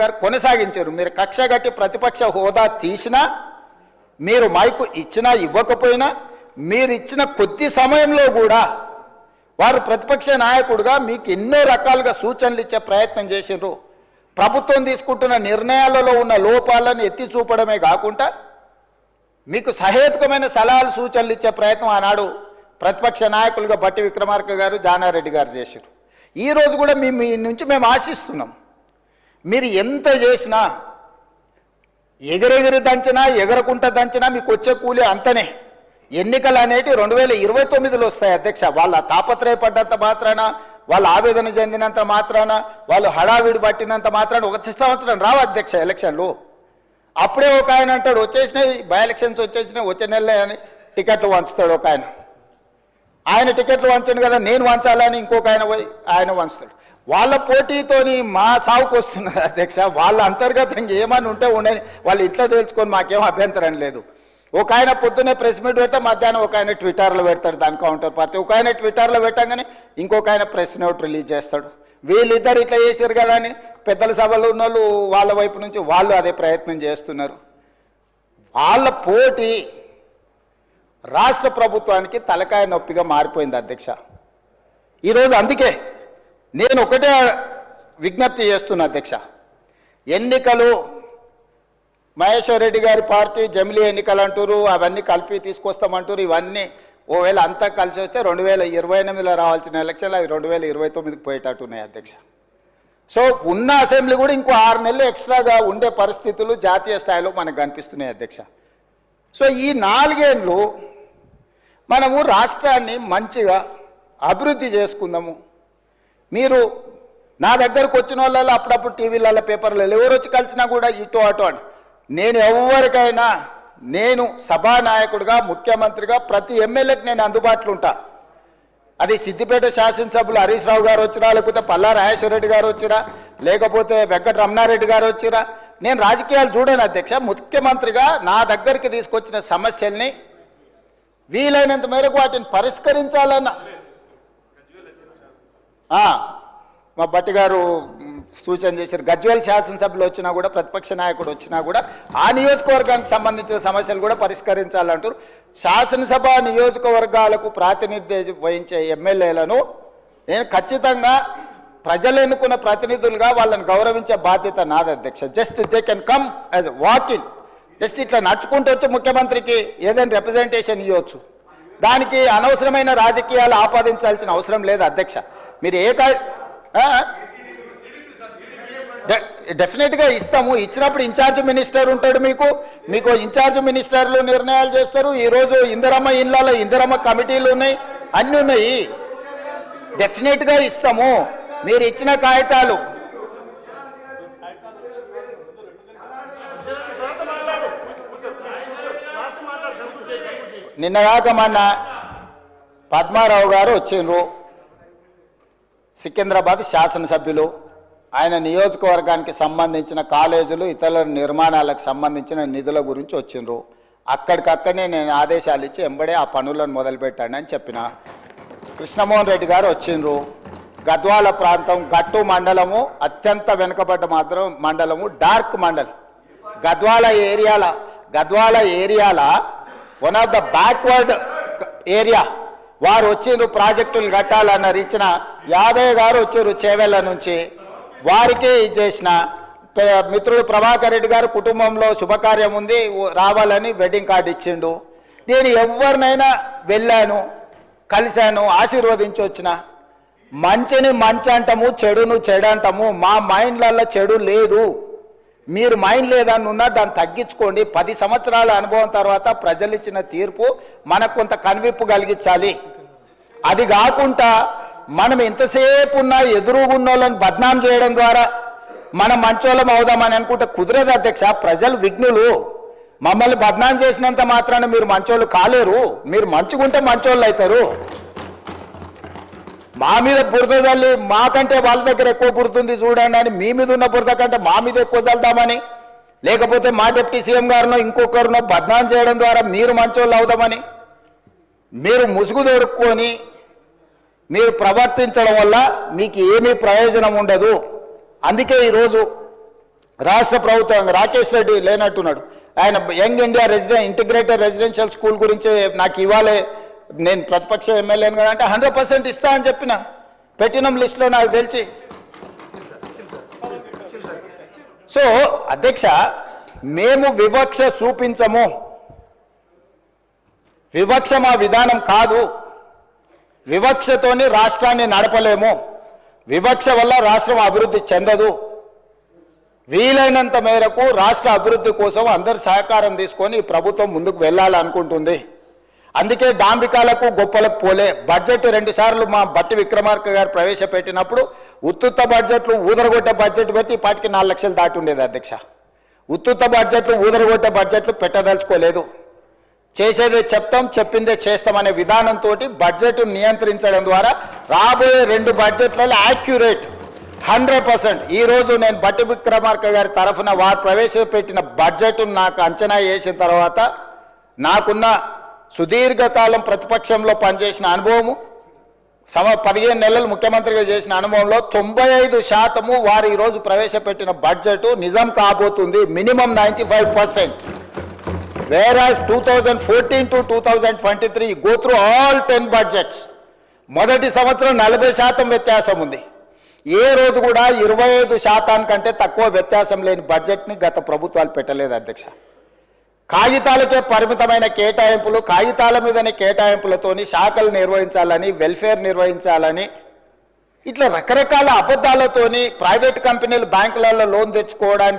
గారు కొనసాగించారు. మీరు కక్ష గట్టి ప్రతిపక్ష హోదా తీసినా, మీరు మైకు ఇచ్చినా ఇవ్వకపోయినా, మీరు ఇచ్చిన కొద్ది సమయంలో కూడా వారు ప్రతిపక్ష నాయకుడిగా మీకు ఎన్నో రకాలుగా సూచనలు ఇచ్చే ప్రయత్నం చేసిండ్రు. ప్రభుత్వం తీసుకుంటున్న నిర్ణయాలలో ఉన్న లోపాలను ఎత్తి చూపడమే కాకుండా మీకు సహేతుకమైన సలహాలు సూచనలు ఇచ్చే ప్రయత్నం ఆనాడు ప్రతిపక్ష నాయకులుగా బట్టి విక్రమార్క గారు, జానారెడ్డి గారు చేశారు. ఈరోజు కూడా మీ నుంచి మేము ఆశిస్తున్నాం. మీరు ఎంత చేసినా, ఎగరెగిరి దంచినా ఎగరకుంట దంచినా మీకు వచ్చే కూలి అంతనే. ఎన్నికలు అనేవి 2029లో వస్తాయి అధ్యక్ష. వాళ్ళ తాపత్రయపడ్డంత మాత్రాన, వాళ్ళు ఆవేదన చెందినంత మాత్రాన, వాళ్ళు హడావిడి పట్టినంత మాత్రాన ఒక సంవత్సరం రావు అధ్యక్ష ఎలక్షన్లు. అప్పుడే ఒక ఆయన అంటాడు వచ్చేసినాయి బై ఎలక్షన్స్ వచ్చేసినాయి, వచ్చే నెలలే అని టికెట్లు వంచుతాడు ఒక ఆయన. ఆయన టికెట్లు వంచండి కదా, నేను వంచాలని ఇంకొక ఆయన పోయి ఆయన వంచుతాడు. వాళ్ళ పోటీతోని మా సాగుకు వస్తున్నారు అధ్యక్ష. వాళ్ళ అంతర్గతంగా ఏమని ఉంటే ఉండని, వాళ్ళు ఇట్లా తెలుసుకొని మాకేం అభ్యంతరం లేదు. ఒక ఆయన పొద్దున్నే ప్రెస్ మీట్ పెడితే మధ్యాహ్నం ఒక ఆయన ట్విట్టర్లో పెడతాడు దాని కౌంటర్ పార్టీ. ఒక ఆయన ట్విట్టర్లో పెట్టగానే ఇంకొక ఆయన ప్రెస్ నోట్ రిలీజ్ చేస్తాడు. వీళ్ళిద్దరు ఇట్లా చేశారు కదా అని పెద్దల సభలో ఉన్న వాళ్ళు వాళ్ళ వైపు నుంచి వాళ్ళు అదే ప్రయత్నం చేస్తున్నారు. వాళ్ళ పోటీ రాష్ట్ర ప్రభుత్వానికి తలకాయ నొప్పిగా మారిపోయింది అధ్యక్ష ఈరోజు. అందుకే నేను ఒకటే విజ్ఞప్తి చేస్తున్నా అధ్యక్ష, ఎన్నికలు మహేశ్వర్ రెడ్డి గారి పార్టీ జమిలీ ఎన్నికలు అంటారు, అవన్నీ కలిపి తీసుకొస్తామంటారు. ఇవన్నీ ఓవేళ అంతా కలిసి వస్తే 2028లో రావాల్సిన ఎలక్షన్లు అవి 2029కి పోయేటట్టున్నాయి అధ్యక్ష. సో ఉన్న అసెంబ్లీ కూడా ఇంకో 6 నెలలు ఎక్స్ట్రాగా ఉండే పరిస్థితులు జాతీయ స్థాయిలో మనకు కనిపిస్తున్నాయి అధ్యక్ష. సో ఈ 4 ఏళ్ళు మనము రాష్ట్రాన్ని మంచిగా అభివృద్ధి చేసుకుందాము. మీరు నా దగ్గరకు వచ్చిన వాళ్ళలో అప్పుడప్పుడు టీవీలలో పేపర్లలో ఎవరు వచ్చి కలిసినా కూడా ఇటు అటు అని, నేను ఎవరికైనా నేను సభానాయకుడిగా ముఖ్యమంత్రిగా ప్రతి ఎమ్మెల్యేకి నేను అందుబాటులో ఉంటా. అది సిద్దిపేట శాసనసభ్యులు హరీష్ రావు గారు వచ్చినా, లేకపోతే పల్లా రాజేశ్వర రెడ్డి గారు వచ్చినా, లేకపోతే వెంకట రమణారెడ్డి గారు వచ్చినా, నేను రాజకీయాలు చూడను అధ్యక్ష. ముఖ్యమంత్రిగా నా దగ్గరికి తీసుకొచ్చిన సమస్యల్ని వీలైనంత మేరకు వాటిని పరిష్కరించాలన్న మా బట్టి గారు సూచన చేశారు. గజ్వేల్ శాసనసభ్యులు వచ్చినా కూడా, ప్రతిపక్ష నాయకుడు వచ్చినా కూడా ఆ నియోజకవర్గానికి సంబంధించిన సమస్యలు కూడా పరిష్కరించాలంటారు. శాసనసభ నియోజకవర్గాలకు ప్రాతినిధ్యం వహించే ఎమ్మెల్యేలను నేను ఖచ్చితంగా ప్రజలు ఎన్నుకున్న ప్రతినిధులుగా వాళ్ళని గౌరవించే బాధ్యత నాది అధ్యక్ష. Just they can come as walking, just ఇట్లా నడుచుకుంటూ వచ్చి ముఖ్యమంత్రికి ఏదైనా రిప్రజెంటేషన్ ఇవ్వచ్చు. దానికి అనవసరమైన రాజకీయాలు ఆపాదించాల్సిన అవసరం లేదు అధ్యక్ష. మీరు డెఫినెట్గా ఇస్తాము. ఇచ్చినప్పుడు ఇన్ఛార్జ్ మినిస్టర్ ఉంటాడు, మీకు ఇన్ఛార్జ్ మినిస్టర్లు నిర్ణయాలు చేస్తారు. ఈరోజు ఇందిరమ్మ ఇళ్ళలో ఇందిరమ్మ కమిటీలు ఉన్నాయి, అన్నీ ఉన్నాయి. డెఫినెట్గా ఇస్తాము. మీరు ఇచ్చిన కాగితాలు నిన్నగాక మొన్న పద్మారావు గారు వచ్చిండ్రు, సికింద్రాబాద్ శాసనసభ్యులు. ఆయన నియోజకవర్గానికి సంబంధించిన కాలేజీలు ఇతర నిర్మాణాలకు సంబంధించిన నిధుల గురించి వచ్చిండ్రు. అక్కడికక్కడనే నేను ఆదేశాలు ఇచ్చి ఎంబడే ఆ పనులను మొదలుపెట్టాను అని చెప్పిన. కృష్ణమోహన్ రెడ్డి గారు వచ్చిండ్రు. గద్వాల ప్రాంతం గట్టు మండలము అత్యంత వెనుకబడ్డ మండలము, డార్క్ మండలం. గద్వాల ఏరియాల one of the backward area. వారు వచ్చిండ్రు, ప్రాజెక్టులు కట్టాలన్నారు. ఇచ్చిన యాదయ్య గారు వచ్చారు చేవెళ్ళ నుంచి, వారికి ఇచ్చేసిన. మిత్రుడు ప్రభాకర్ రెడ్డి గారు కుటుంబంలో శుభకార్యం ఉంది రావాలని వెడ్డింగ్ కార్డు ఇచ్చిండు. నేను ఎవరినైనా వెళ్ళాను, కలిశాను, ఆశీర్వదించి వచ్చిన. మంచిని మంచి అంటాము, చెడును చెడు అంటాము. మా మైండ్లలో చెడు లేదు. మీరు మైండ్ లేదని ఉన్నా దాన్ని తగ్గించుకోండి. 10 సంవత్సరాల అనుభవం తర్వాత ప్రజలు ఇచ్చిన తీర్పు మనకు కొంత కనువిప్పు కలిగించాలి. అది కాకుండా మనం ఎంతసేపు ఉన్నా ఎదురుగున్న వాళ్ళని బద్నాం చేయడం ద్వారా మనం మంచోళ్ళం అవుదామని అనుకుంటే కుదరదు అధ్యక్ష. ప్రజలు విఘ్నులు. మమ్మల్ని బద్నాం చేసినంత మాత్రాన మీరు మంచోళ్ళు కాలేరు. మీరు మంచిగుంటే మంచోళ్ళు అవుతారు. మా మీద బురద చల్లి మాకంటే వాళ్ళ దగ్గర ఎక్కువ బురదుంది చూడండి అని, మీ మీద ఉన్న బురద కంటే మా మీద ఎక్కువ చల్దామని, లేకపోతే మా డిప్యూటీ సీఎం గారినో ఇంకొకరినో బద్నాం చేయడం ద్వారా మీరు మంచోళ్ళు అవుదామని మీరు ముసుగు దొరుకుని మీరు ప్రవర్తించడం వల్ల మీకు ఏమీ ప్రయోజనం ఉండదు. అందుకే ఈరోజు రాష్ట్ర ప్రభుత్వం రాకేష్ రెడ్డి లేనట్టున్నాడు. ఆయన young India integrated residential school గురించి నాకు ఇవ్వాలి, నేను ప్రతిపక్ష ఎమ్మెల్యేను కదా అంటే 100% ఇస్తా అని చెప్పిన, పెట్టినం లిస్టులో నాకు తెలిసి. సో అధ్యక్ష, మేము వివక్ష చూపించము, వివక్ష మా విధానం కాదు, వివక్షతోని రాష్ట్రాన్ని నడపలేము, వివక్ష వల్ల రాష్ట్రం అభివృద్ధి చెందదు. వీలైనంత మేరకు రాష్ట్ర అభివృద్ధి కోసం అందరి సహకారం తీసుకొని ఈ ప్రభుత్వం ముందుకు వెళ్ళాలనుకుంటుంది. అందుకే డాంబికాలకు గొప్పలకు పోలే. బడ్జెట్ 2 సార్లు మా బట్టి విక్రమార్క గారు ప్రవేశపెట్టినప్పుడు ఉత్తుత్త బడ్జెట్లు ఊదరగొట్టే బడ్జెట్ పెట్టి ఇప్పటికి 4 లక్షలు దాటి ఉండేది అధ్యక్ష. ఉత్తుత్త బడ్జెట్లు ఊదరగొట్టే బడ్జెట్లు పెట్టదలుచుకోలేదు. చేసేదే చెప్తాం, చెప్పిందే చేస్తామనే విధానంతో బడ్జెట్ నియంత్రించడం ద్వారా రాబోయే 2 బడ్జెట్లలో యాక్యురేట్ 100%. ఈరోజు నేను బట్టి విక్రమార్క గారి తరఫున వారు ప్రవేశపెట్టిన బడ్జెట్ నాకు అంచనా వేసిన తర్వాత నాకున్న సుదీర్ఘకాలం ప్రతిపక్షంలో పనిచేసిన అనుభవము, 15 నెలలు ముఖ్యమంత్రిగా చేసిన అనుభవంలో 95% వారు ఈరోజు ప్రవేశపెట్టిన బడ్జెట్ నిజం కాబోతుంది, minimum 95%. Whereas 2014 to 2023 go through all 10 budgets. మొదటి సంవత్సరం 40% వ్యత్యాసం ఉంది. ఏ రోజు కూడా 25% కంటే తక్కువ వ్యత్యాసం లేని బడ్జెట్ని గత ప్రభుత్వాలు పెట్టలేదు అధ్యక్ష. కాగితాలకే పరిమితమైన కేటాయింపులు, కాగితాల మీదనే కేటాయింపులతోని శాఖలు నిర్వహించాలని, వెల్ఫేర్ నిర్వహించాలని, ఇట్లా రకరకాల అబద్ధాలతోని ప్రైవేట్ కంపెనీలు బ్యాంకులలో లోన్ తెచ్చుకోవడానికి